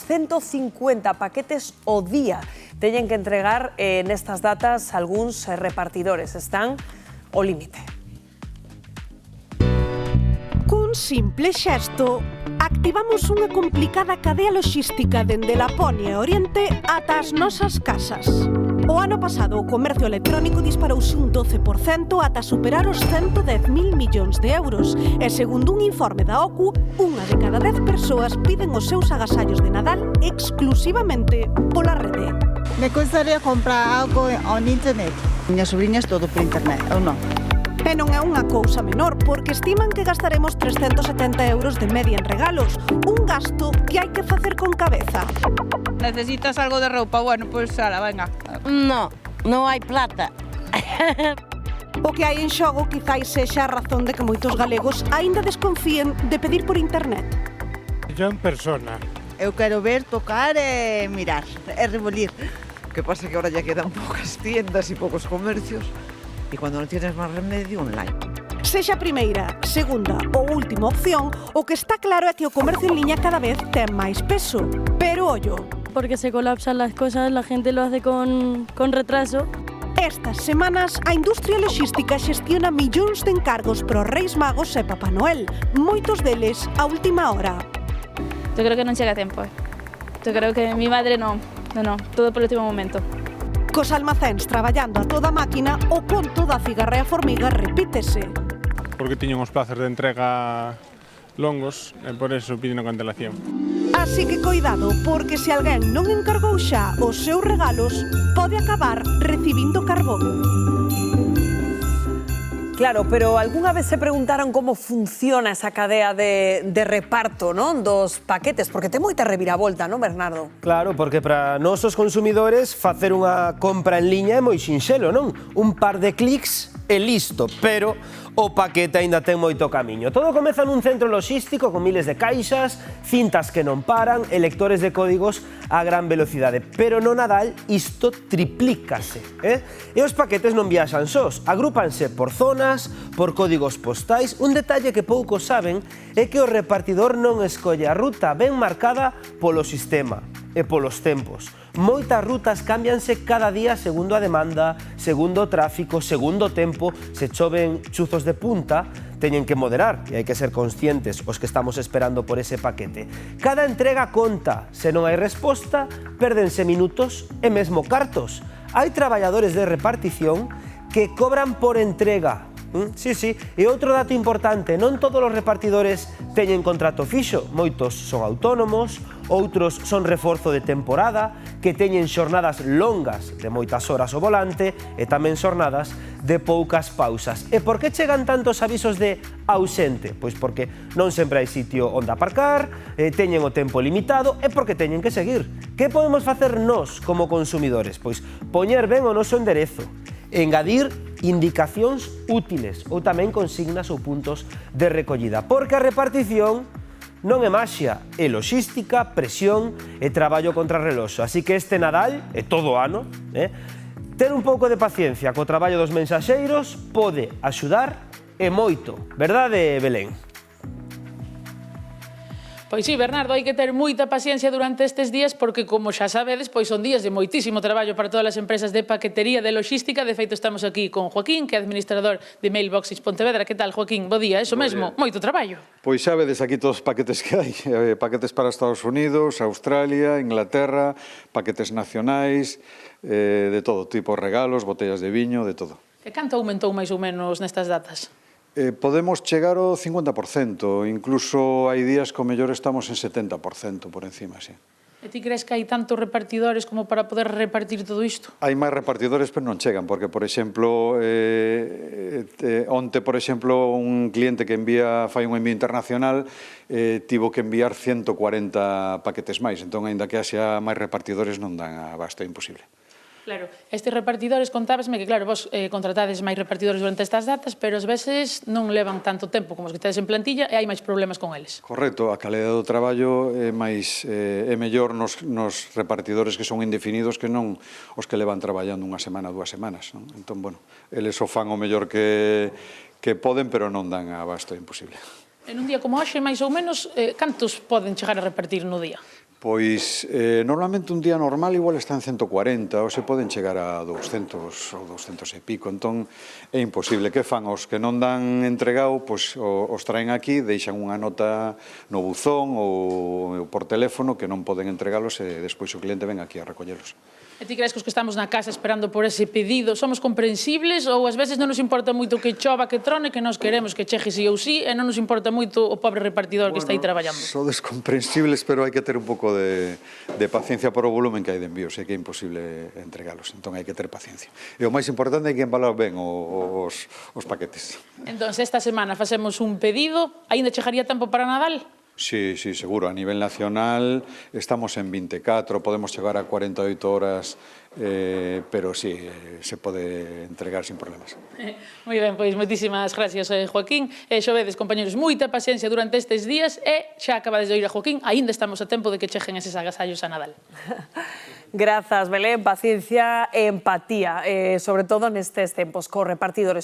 150 paquetes ao día teñen que entregar nestas datas algúns repartidores. Están ao límite. Cun simple xesto, activamos unha complicada cadea logística dende Laponia e Oriente ata as nosas casas. O ano pasado o comercio electrónico disparouse un 12% ata superar os 110.000 millóns de euros e, segundo un informe da OCU, unha de cada 10 persoas piden os seus agasallos de Nadal exclusivamente pola rede. Me gustaría comprar algo en internet. Miñas sobrinhas todo por internet, ou non? E non é unha cousa menor, porque estiman que gastaremos 370 euros de media en regalos, un gasto que hai que facer con cabeza. ¿Necesitas algo de roupa? Bueno, pues ala, venga. No, non hai plata. O que hai en xogo quizáis sexa a razón de que moitos galegos aínda desconfíen de pedir por internet. Yo en persona. Eu quero ver, tocar e mirar, e rebolir. Que pasa que ahora ya quedan pocas tiendas y pocos comercios y cuando no tienes más remedio, online. Sexa a primeira, segunda ou última opción, o que está claro é que o comercio en liña cada vez ten máis peso. Pero ollo, porque se colapsan las cosas, la gente lo hace con retraso. Estas semanas a industria logística xestiona millóns de encargos para os Reis Magos e Papá Noel, moitos deles a última hora. Yo creo que non chega a tempo. Yo creo que mi madre no, todo por el último momento. Cos almacéns traballando a toda máquina, o conto da cigarrea formiga repítese. Porque tiñen os plazos de entrega longos e por eso piden a cancelación. Así que coidado, porque se alguén non encargou xa os seus regalos, pode acabar recibindo carbón. Claro, pero algunha vez se preguntaron como funciona esa cadea de reparto, non, dos paquetes, porque ten moita reviravolta, non, Bernardo? Claro, porque para nós os consumidores facer unha compra en liña é moi sinxelo, non? Un par de clics e listo, pero o paquete aínda ten moito camiño. Todo comeza nun centro logístico con miles de caixas, cintas que non paran e lectores de códigos a gran velocidade. Pero no Nadal isto triplícase, E os paquetes non viaxan sós, agrúpanse por zonas, por códigos postais. Un detalle que poucos saben é que o repartidor non escolle a ruta ben marcada polo sistema e polos tempos. Moitas rutas cámbianse cada día segundo a demanda, segundo o tráfico, segundo o tempo. Se choven chuzos de punta, teñen que moderar e hai que ser conscientes os que estamos esperando por ese paquete. Cada entrega conta. Se non hai resposta, pérdense minutos e mesmo cartos. Hai traballadores de repartición que cobran por entrega. Sí. E outro dato importante, non todos os repartidores teñen contrato fixo, moitos son autónomos, outros son reforzo de temporada, que teñen xornadas longas de moitas horas ao volante e tamén xornadas de poucas pausas. E por que chegan tantos avisos de ausente? Pois porque non sempre hai sitio onde aparcar, teñen o tempo limitado e porque teñen que seguir. Que podemos facer nós como consumidores? Pois poñer ben o noso enderezo, engadir indicacións útiles ou tamén consignas ou puntos de recollida, porque a repartición non é maxia, é logística, presión e traballo contra reloxo. Así que este Nadal, e todo o ano, ter un pouco de paciencia co traballo dos mensaxeiros pode axudar e moito, verdade, Belén? Pois sí, Bernardo, hai que ter moita paciencia durante estes días porque, como xa sabedes, pois son días de moitísimo traballo para todas as empresas de paquetería, de logística. De feito, estamos aquí con Joaquín, que é administrador de Mailboxes Pontevedra. Que tal, Joaquín? Bo día, eso mesmo, moito traballo. Pois xa vedes aquí todos os paquetes que hai. Paquetes para Estados Unidos, Australia, Inglaterra, paquetes nacionais, de todo tipo, regalos, botellas de viño, de todo. E canto aumentou máis ou menos nestas datas? Podemos chegar ao 50%, incluso hai días que o mellor estamos en 70% por encima, sí. E ti crees que hai tantos repartidores como para poder repartir todo isto? Hai máis repartidores, pero non chegan, porque, por exemplo, onte, por exemplo, un cliente que fai un envío internacional tivo que enviar 140 paquetes máis, entón, aínda que haxa máis repartidores, non dan abasto, é imposible. Claro, estes repartidores, contábesme que, claro, vos contratades máis repartidores durante estas datas, pero ás veces non levan tanto tempo como os que tedes en plantilla e hai máis problemas con eles. Correcto, a calidade do traballo é mellor nos repartidores que son indefinidos que non os que levan traballando unha semana, 2 semanas. Entón, bueno, eles o fan o mellor que poden, pero non dan abasto, é imposible. En un día como hoxe, máis ou menos, cantos poden chegar a repartir no día? Pois normalmente un día normal igual está en 140 ou se poden chegar a 200 ou 200 e pico, entón é imposible. Que fan os que non dan entregado, pois os traen aquí, deixan unha nota no buzón ou por teléfono que non poden entregalos e despois o cliente ven aquí a recollelos. E ti crees que os que estamos na casa esperando por ese pedido somos comprensibles ou ás veces non nos importa moito que chova, que trone, que nós queremos que chegue sí ou sí e non nos importa moito o pobre repartidor que está aí traballando? Sodes comprensibles, pero hai que ter un pouco de paciencia por o volumen que hai de envíos, é que é imposible entregalos, entón hai que ter paciencia. E o máis importante é que embalar ben os paquetes. Entón, esta semana facemos un pedido, aínda chegaría tempo para Nadal? Sí, sí, seguro. A nivel nacional estamos en 24, podemos chegar a 48 horas, pero sí, se pode entregar sin problemas. Moi ben, pois moitísimas gracias, Joaquín. Xo vedes, compañeros, moita paciencia durante estes días e xa acabades de oír a Joaquín, aínda estamos a tempo de que cheguen eses agasallos a Nadal. Grazas, Belén, paciencia e empatía, sobre todo nestes tempos, co repartidores.